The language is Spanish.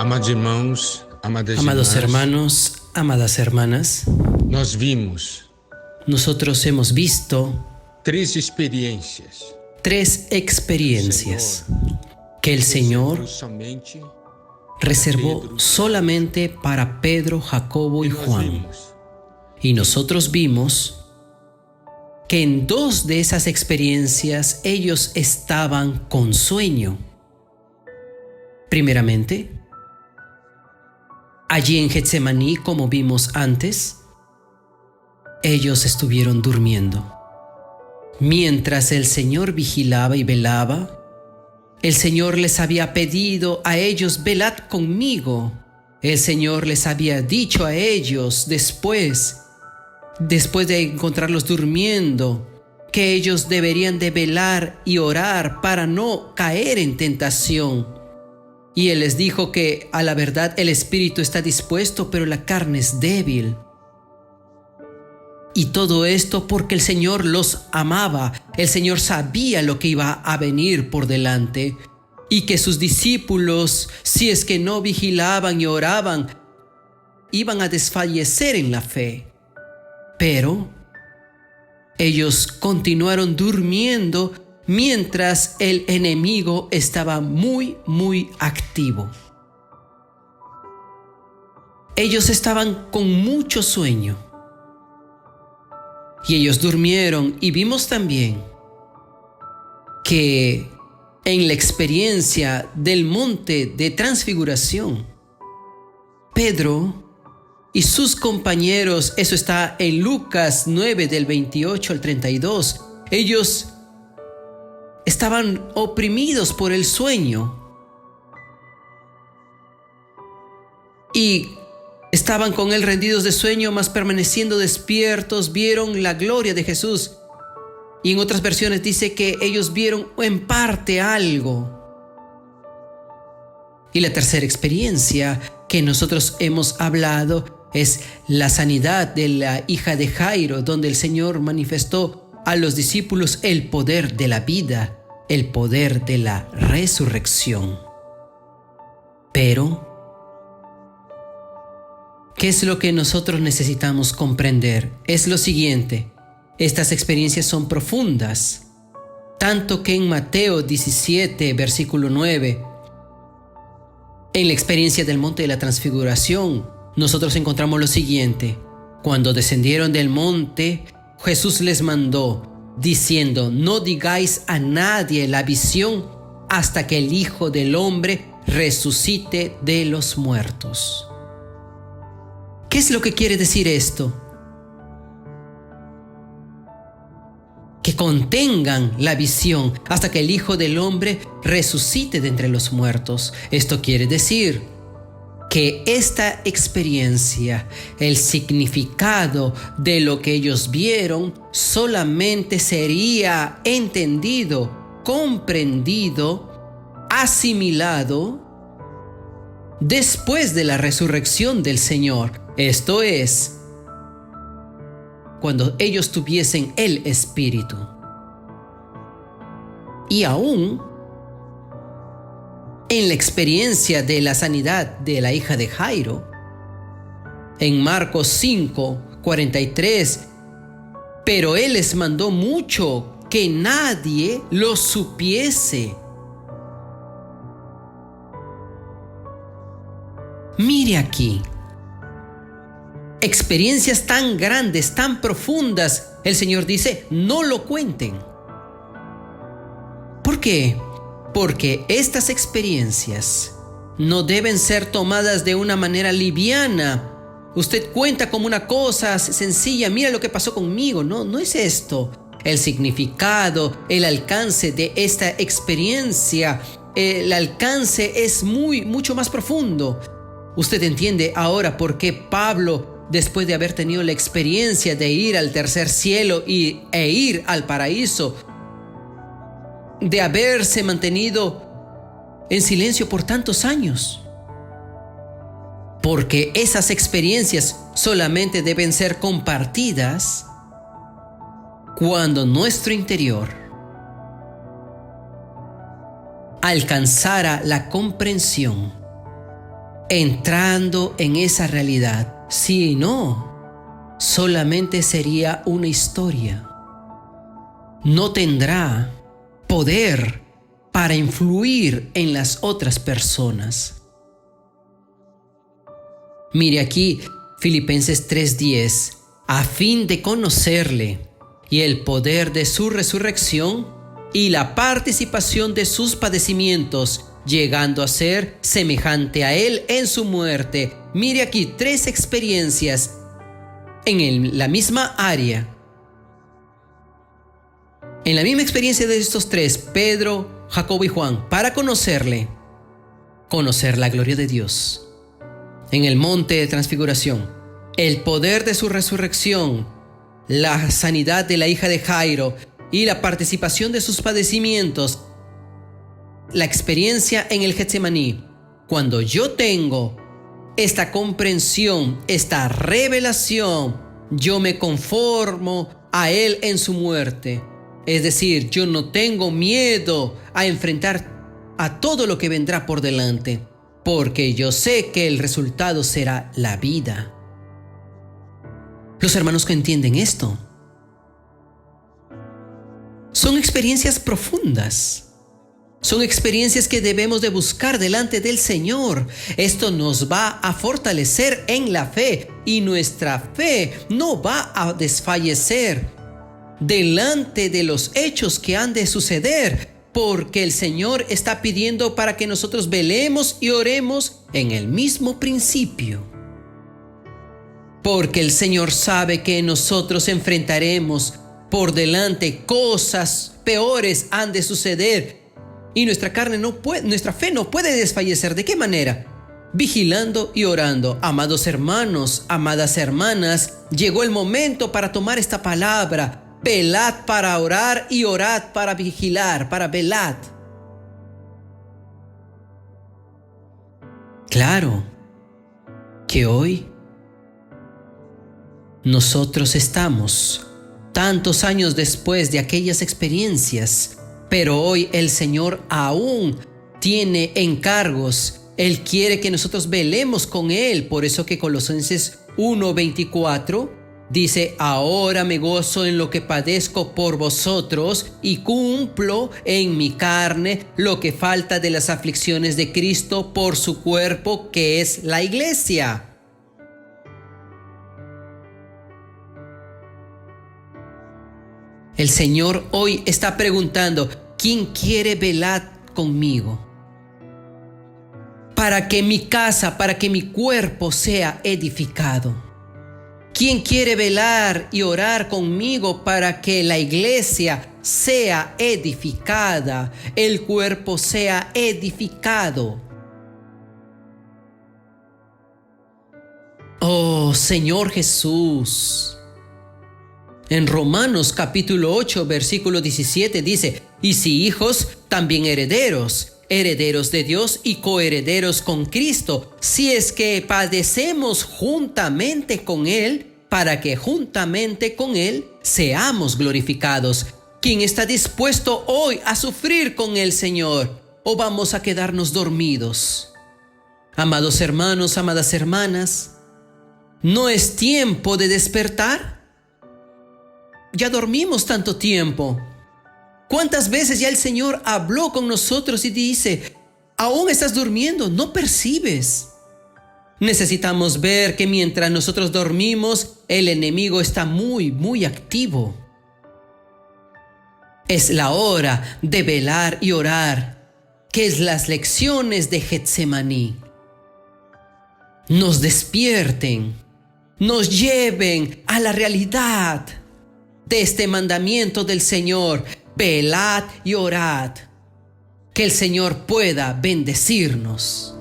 Amados irmãos, amadas Amados irmãs, hermanos, amadas hermanas, nós vimos nosotros hemos visto três experiências tres experiencias que el Señor somente reservó solamente para Pedro, Jacobo y nós Juan. vimos Y nosotros vimos que en dos de esas experiencias ellos estaban con sueño. Primeramente, allí en Getsemaní, como vimos antes, ellos estuvieron durmiendo. Mientras el Señor vigilaba y velaba, el Señor les había pedido a ellos: velad conmigo. El Señor les había dicho a ellos después de encontrarlos durmiendo, que ellos deberían de velar y orar para no caer en tentación. Y Él les dijo que a la verdad el espíritu está dispuesto, pero la carne es débil. Y todo esto porque el Señor los amaba. El Señor sabía lo que iba a venir por delante y que sus discípulos, si es que no vigilaban y oraban, iban a desfallecer en la fe. Pero ellos continuaron durmiendo mientras el enemigo estaba muy activo. Ellos estaban con mucho sueño y ellos durmieron. Y vimos también que en la experiencia del monte de transfiguración, Pedro y sus compañeros, eso está en Lucas 9 del 28 al 32, ellos estaban oprimidos por el sueño y estaban con él rendidos de sueño, mas permaneciendo despiertos vieron la gloria de Jesús. Y en otras versiones dice que ellos vieron en parte algo. Y la tercera experiencia que nosotros hemos hablado es la sanidad de la hija de Jairo, donde el Señor manifestó a los discípulos el poder de la vida, el poder de la resurrección. Pero, ¿qué es lo que nosotros necesitamos comprender? Es lo siguiente: estas experiencias son profundas, tanto que en Mateo 17, versículo 9, en la experiencia del monte de la transfiguración, nosotros encontramos lo siguiente: cuando descendieron del monte, Jesús les mandó, diciendo: no digáis a nadie la visión hasta que el Hijo del Hombre resucite de los muertos. ¿Qué es lo que quiere decir esto? Que contengan la visión hasta que el Hijo del Hombre resucite de entre los muertos. Esto quiere decir que esta experiencia, el significado de lo que ellos vieron, solamente sería entendido, comprendido, asimilado después de la resurrección del Señor. Esto es, cuando ellos tuviesen el Espíritu. Y aún en la experiencia de la sanidad de la hija de Jairo, en Marcos 5, 43, pero Él les mandó mucho que nadie lo supiese. Mire aquí, experiencias tan grandes, tan profundas, el Señor dice: no lo cuenten. ¿Por qué? Porque estas experiencias no deben ser tomadas de una manera liviana. Usted cuenta como una cosa sencilla: mira lo que pasó conmigo. No es esto. El significado, el alcance de esta experiencia, el alcance es mucho más profundo. Usted entiende ahora por qué Pablo, después de haber tenido la experiencia de ir al tercer cielo e ir al paraíso, de haberse mantenido en silencio por tantos años. Porque esas experiencias solamente deben ser compartidas cuando nuestro interior alcanzara la comprensión entrando en esa realidad. Si no, solamente sería una historia. No tendrá poder para influir en las otras personas. Mire aquí Filipenses 3:10, a fin de conocerle y el poder de su resurrección y la participación de sus padecimientos, llegando a ser semejante a él en su muerte. Mire aquí 3 experiencias en la misma área. En la misma experiencia de estos 3, Pedro, Jacobo y Juan, para conocerle, conocer la gloria de Dios. En el monte de transfiguración, el poder de su resurrección, la sanidad de la hija de Jairo y la participación de sus padecimientos, la experiencia en el Getsemaní. Cuando yo tengo esta comprensión, esta revelación, yo me conformo a Él en su muerte. Es decir, yo no tengo miedo a enfrentar a todo lo que vendrá por delante, porque yo sé que el resultado será la vida. Los hermanos que entienden esto, son experiencias profundas. Son experiencias que debemos de buscar delante del Señor. Esto nos va a fortalecer en la fe y nuestra fe no va a desfallecer delante de los hechos que han de suceder, porque el Señor está pidiendo para que nosotros velemos y oremos en el mismo principio. Porque el Señor sabe que nosotros enfrentaremos por delante cosas peores han de suceder. Y nuestra fe no puede desfallecer. ¿De qué manera? Vigilando y orando. Amados hermanos, amadas hermanas, llegó el momento para tomar esta palabra. Velad para orar y orad para vigilar, para velad. Claro que hoy nosotros estamos tantos años después de aquellas experiencias, pero hoy el Señor aún tiene encargos. Él quiere que nosotros velemos con Él. Por eso que Colosenses 1:24 dice: ahora me gozo en lo que padezco por vosotros y cumplo en mi carne lo que falta de las aflicciones de Cristo por su cuerpo, que es la iglesia. El Señor hoy está preguntando: ¿quién quiere velar conmigo? Para que mi casa, para que mi cuerpo sea edificado. ¿Quién quiere velar y orar conmigo para que la iglesia sea edificada, el cuerpo sea edificado? Oh Señor Jesús. En Romanos capítulo 8, versículo 17 dice: y si hijos, también herederos, herederos de Dios y coherederos con Cristo, si es que padecemos juntamente con Él, para que juntamente con Él seamos glorificados. ¿Quién está dispuesto hoy a sufrir con el Señor? ¿O vamos a quedarnos dormidos? Amados hermanos, amadas hermanas, ¿no es tiempo de despertar? Ya dormimos tanto tiempo. ¿Cuántas veces ya el Señor habló con nosotros y dice: aún estás durmiendo, no percibes? Necesitamos ver que mientras nosotros dormimos, el enemigo está muy activo. Es la hora de velar y orar, que es las lecciones de Getsemaní. Nos despierten, nos lleven a la realidad de este mandamiento del Señor: velad y orad, que el Señor pueda bendecirnos.